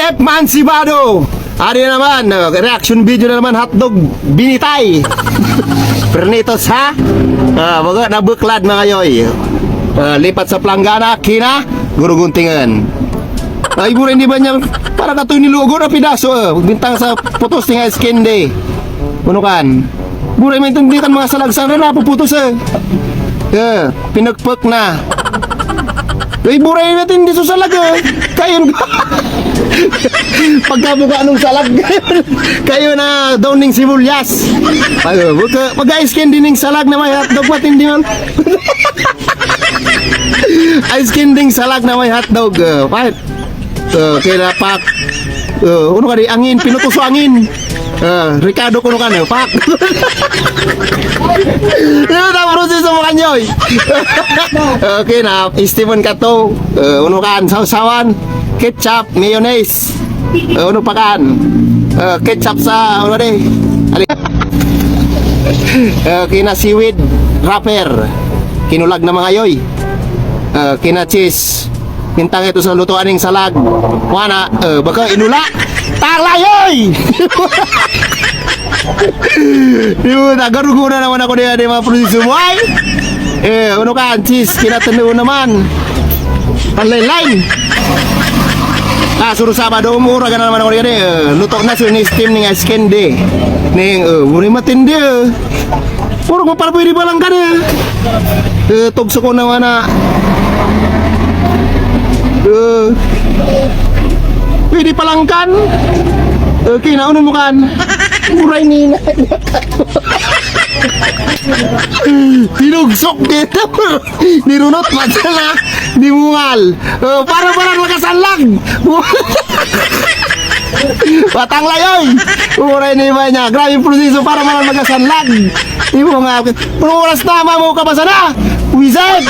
Chef Mansibado. Ari naman, reaction video na naman, hotdog binitay. Pernitos ha. Mga nabuklad mga yoy. Lipat sa planggana, kina, guruguntingan. Ay, mura hindi ba niya, para ka ito nilugo na pidaso, bintang sa putos nga skin day. Punukan. Mura may tundikan mga salagsan na napuputos pinagpag na. Ay, mura yung natin hindi susalag kayo pagkabuka nung salag kayo na downing sibulyas. Pag-skin din yung salag na may hotdog, what hindi man. Ice candy salag na may hotdog. Bakit? Kaya pak. Ano ka di? Angin. Pinutuso angin. Ricardo kuno ka na. Pak. Ano na proseso mo kanyoy? Okay na. Steven ka to. Ano kan? Sausawan. Ketchup. Mayonnaise. Ano pa kan? Ketchup sa ano di? Kina seaweed wrapper. Kinulag na mga yoy. Kina cheese. Hintang ito sa lutuan ng salag. Wana, baka inula. Tanglayoy! Yun, nagaruguna naman ako niya mga producer mo ay. Ano ka, cheese, kinatanu naman. Panlaylain. Suruh Sabado umur agak naman ako niya. Lutok na siya ni steam ng ice candy. Ning, muli matin dia. Puro mapalpoy di balang ka na. Tugso ko naman na. Pwede palangkan. Kinaunan mo kan. Muray nina. Tinugsok dito. Nirunot masalah. Dimungal. Parang makasalag. Batang layoy. Muray ni banyak. Grabe proseso para malang magasanlag. Ibu nga. Oras tama mo ka ba sana? Wizard!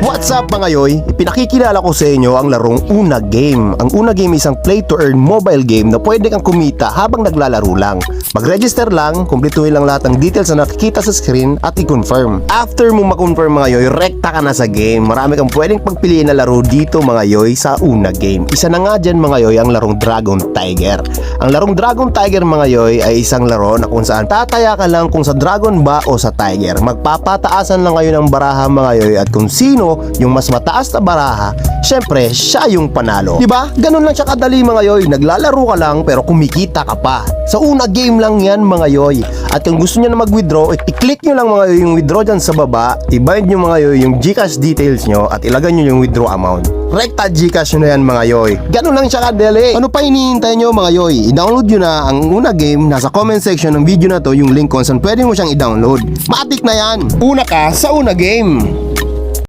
What's up mga yoy? Ipinakikilala ko sa inyo ang larong Una Game. Ang Una Game isang play-to-earn mobile game na pwede kang kumita habang naglalaro lang. Mag-register lang, kumpletuhin lang lahat ng details na nakikita sa screen at i-confirm. After mo ma-confirm mga yoy, rekta ka na sa game. Marami kang pwedeng pagpiliin na laro dito mga yoy sa Una Game. Isa na nga dyan mga yoy ang larong Dragon Tiger. Ang larong Dragon Tiger mga yoy ay isang laro na kung saan tataya ka lang kung sa dragon ba o sa tiger. Magpapataasan lang kayo ng baraha mga yoy at kung sino yung mas mataas na baraha, syempre siya yung panalo. Diba? Ganun lang siya kadali mga yoy. Naglalaro ka lang pero kumikita ka pa. Sa Una Game lang yan mga yoy. At kung gusto nyo na mag-withdraw, i-click nyo lang mga yoy yung withdraw dyan sa baba, i-bind nyo mga yoy yung Gcash details nyo at ilagay nyo yung withdraw amount. Rekta Gcash nyo na yan mga yoy. Ganun lang siya kadali. Ano pa hinihintay nyo mga yoy? I-download nyo na ang Una Game. Nasa comment section ng video na to yung link kung saan pwede mo siyang i-download. Matik na yan. Una ka sa Una Game.